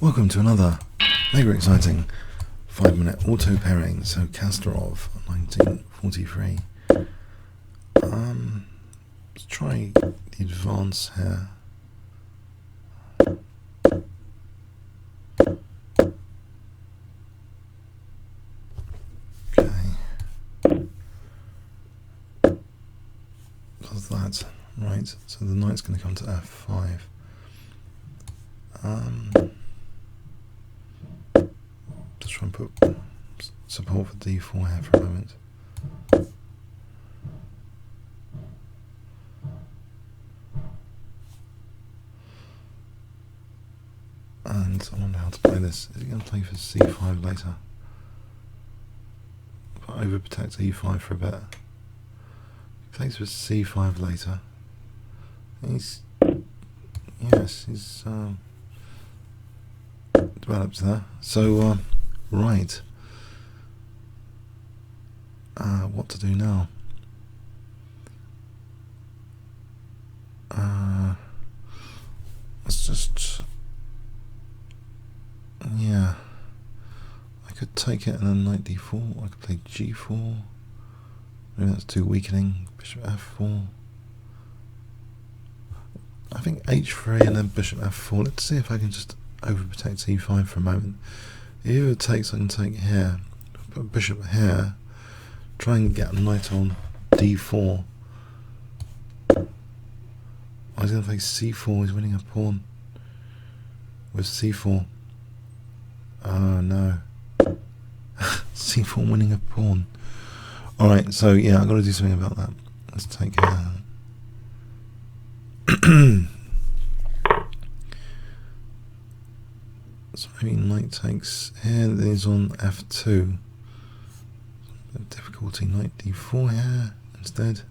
Welcome to another mega exciting 5-minute auto pairing. So Castorov 1943. Let's try the advance here. Okay. Does that. Right, so the knight's going to come to f5. Just try and put support for d4 here for a moment. And I wonder how to play this. Is he going to play for c5 later? If I overprotect e5 for a bit. He plays for c5 later. He's developed there. So right, what to do now? Let's just, yeah, I could take it and then knight d4. I could play g4. Maybe that's too weakening. Bishop f4. I think h3 and then bishop f4. Let's see if I can just overprotect e5 for a moment. If it takes, I can take here, put bishop here, try and get a knight on d4. I was going to play c4, he's winning a pawn with c4. Oh no. c4 winning a pawn. Alright, so yeah, I've got to do something about that. Let's take so maybe knight takes here, then he's on f2. Difficulty, knight d4 here instead.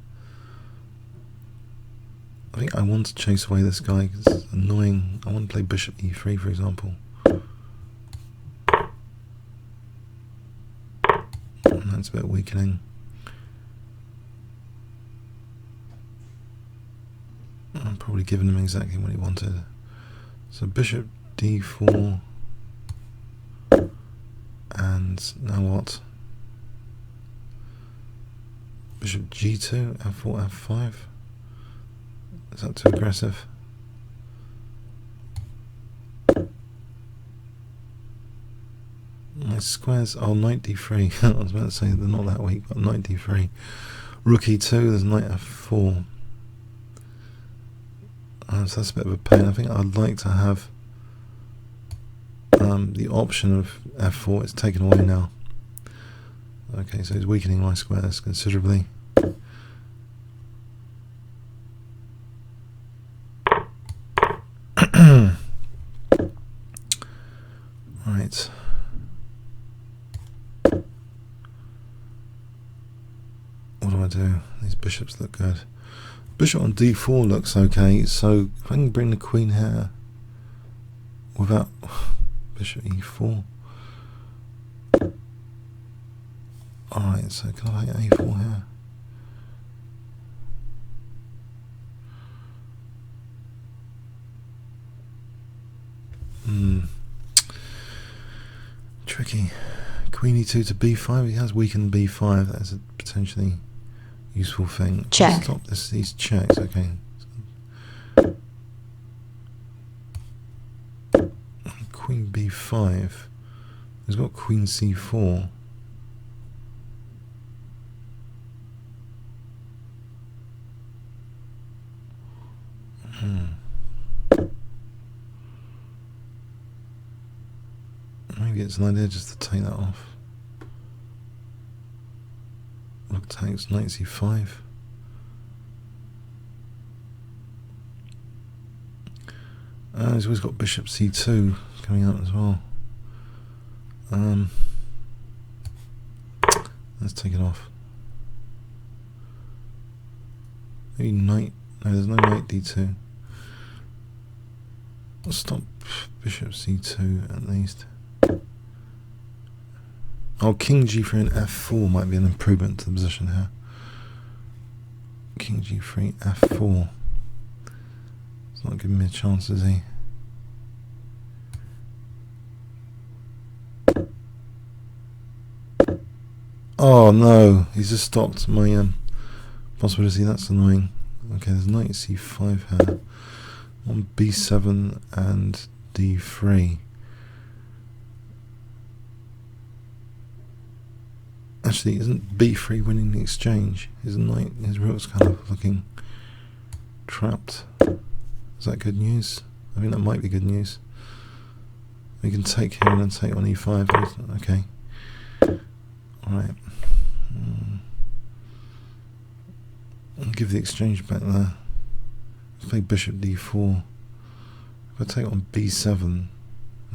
I think I want to chase away this guy because it's annoying. I want to play bishop e3 for example. And that's a bit weakening. I'm probably giving him exactly what he wanted. So bishop d4, and now what? Bishop g2, f4, f5. Is that too aggressive? My squares, oh, knight d3. I was about to say they're not that weak, but knight d3. Rook e2, there's knight f4. So that's a bit of a pain. I think I'd like to have the option of f4. It's taken away now. Okay, so he's weakening my squares considerably. Right. What do I do? These bishops look good. Bishop on d4 looks okay, so if I can bring the queen here without bishop e4. Alright, so can I play a4 here? Tricky. Queen e2 to b5. He has weakened b5. That is a potentially useful thing. Check. Stop these checks. Okay. Queen b5. He's got queen c4. Maybe it's an idea just to take that off. Rook takes knight c5. He's always got bishop c2 coming out as well. Let's take it off. Maybe knight. No, there's no knight d2. Let's stop bishop c2 at least. Oh, king g3 and f4 might be an improvement to the position here. King g3, f4. It's not giving me a chance, is he? Oh no, he's just stopped my possibility. That's annoying. Okay, there's knight c5 here on b7 and d3. Actually, isn't b3 winning the exchange? His rook's kind of looking trapped. Is that good news? I think that might be good news. We can take here and then take on e5. Okay. Alright. I'll give the exchange back there. Let's play bishop d4. If I take on b7,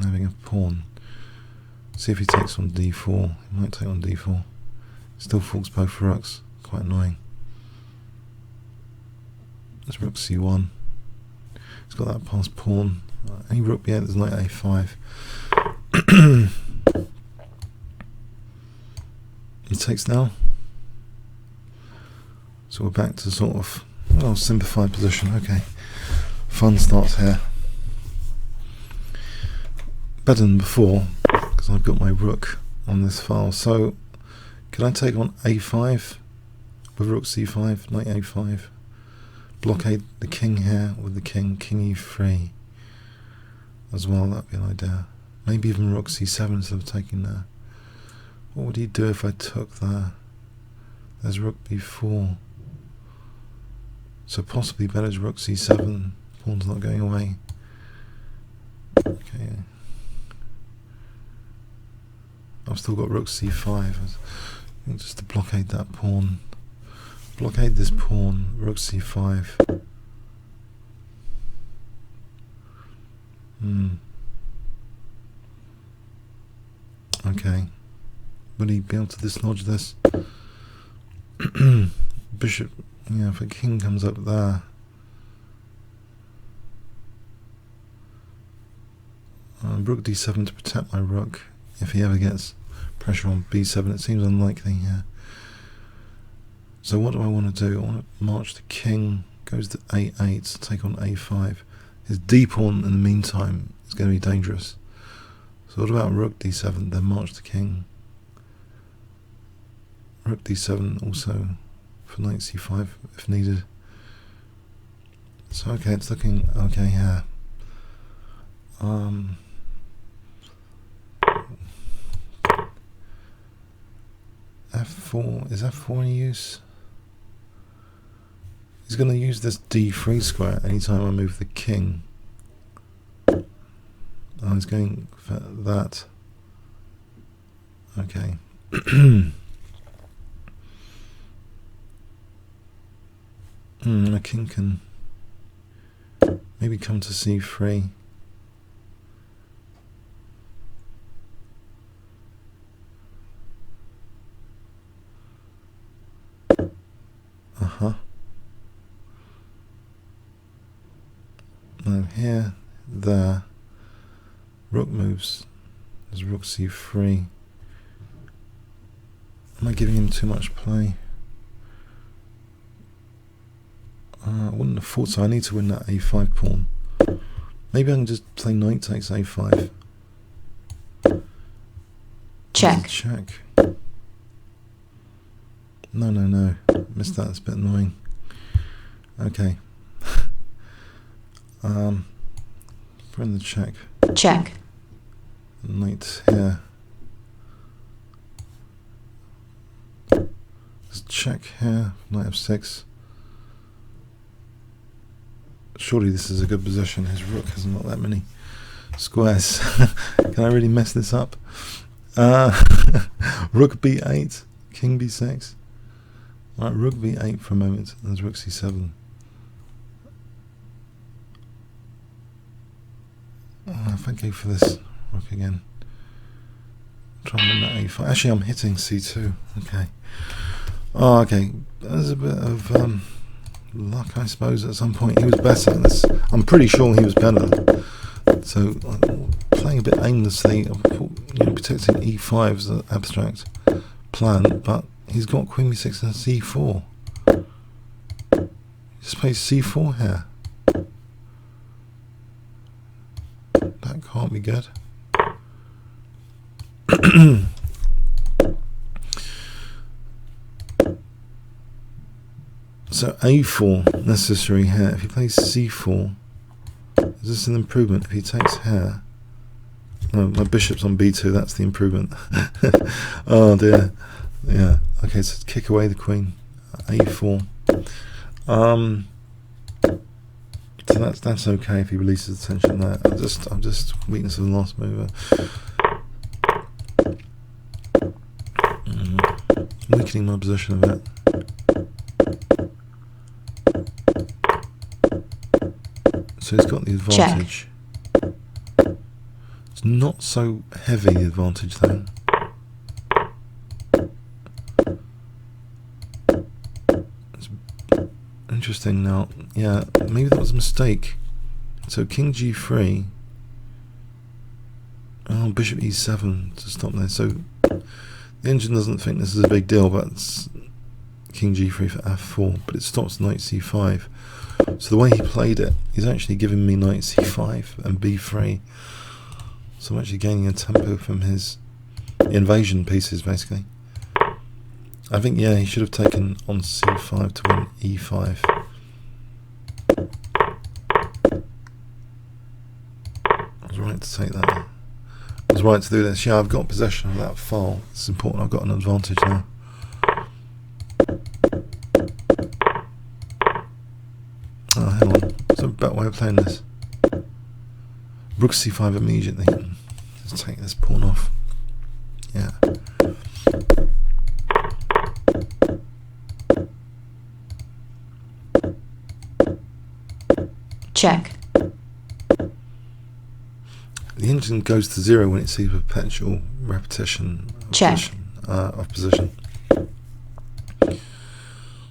having a pawn. See if he takes on d4. He might take on d4. Still forks both rooks. Quite annoying. There's rook c1. He's got that passed pawn. Any rook b8, there's knight a5. He takes now. So we're back to sort of, well, simplified position. Okay. Fun starts here. Better than before, because I've got my rook on this file. So can I take on a5 with rook c5, knight a5, blockade the king here with the king e3 as well? That'd be an idea. Maybe even rook c7 instead of taking there. What would he do if I took there? There's rook b4. So possibly better is rook c7. Pawn's not going away. Okay. I've still got rook c5. Just to blockade that pawn. Blockade this pawn. Rook c5. Okay. Will he be able to dislodge this? Bishop. Yeah, if a king comes up there. Rook d7 to protect my rook. If he ever gets pressure on b7, it seems unlikely here. So what do I want to do? I want to march the king, goes to a8, take on a5. His d pawn in the meantime is going to be dangerous. So what about rook d7, then march the king? Rook d7 also for knight c5 if needed. So okay, it's looking okay here. F4, is F4 any use? He's going to use this d3 square anytime I move the king. Oh, he's going for that. Okay. A king can maybe come to c3. Now here, there, rook moves. There's rook c3. Am I giving him too much play? I wouldn't have thought so. I need to win that a5 pawn. Maybe I can just play knight takes a5. Check. Check. No. Missed that. It's a bit annoying. Okay. Put in the check. Check. Knight here. Just check here. Knight f6. Surely this is a good position. His rook has not that many squares. Can I really mess this up? Rook b8, king b6. Right, rook b8 for a moment. There's rook c7. If I go for this rook again, try and win that a5. Actually, I'm hitting c2. Okay. Oh, okay. There's a bit of luck, I suppose. At some point, he was better than this. I'm pretty sure he was better. So, playing a bit aimlessly, protecting e5 is an abstract plan, but he's got queen b6 and c4. He just plays c4 here. That can't be good. So a4 necessary here. If he plays c4, is this an improvement? If he takes here, no, my bishop's on b2. That's the improvement. Oh dear. Yeah. Okay, so kick away the queen. a4. So that's okay if he releases the tension there. I'm just weakness of the last mover. Weakening my position a bit. So he's got the advantage. Check. It's not so heavy, the advantage though. It's interesting now. Yeah, maybe that was a mistake. So king g3. Oh, bishop e7 to stop there. So the engine doesn't think this is a big deal, but it's king g3 for f4, but it stops knight c5. So the way he played it, he's actually giving me knight c5 and b3. So I'm actually gaining a tempo from his invasion pieces, basically. I think, yeah, he should have taken on c5 to win e5. I was right to take that. I was right to do this. Yeah, I've got possession of that file. It's important. I've got an advantage now. Oh, hang on. There's a better way of playing this. Rook c5 immediately. Just take this pawn off. Yeah. Check. The engine goes to 0 when it sees perpetual repetition of position.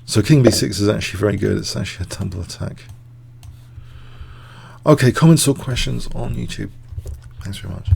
So king b6 is actually very good. It's actually a tumble attack. Okay, comments or questions on YouTube. Thanks very much.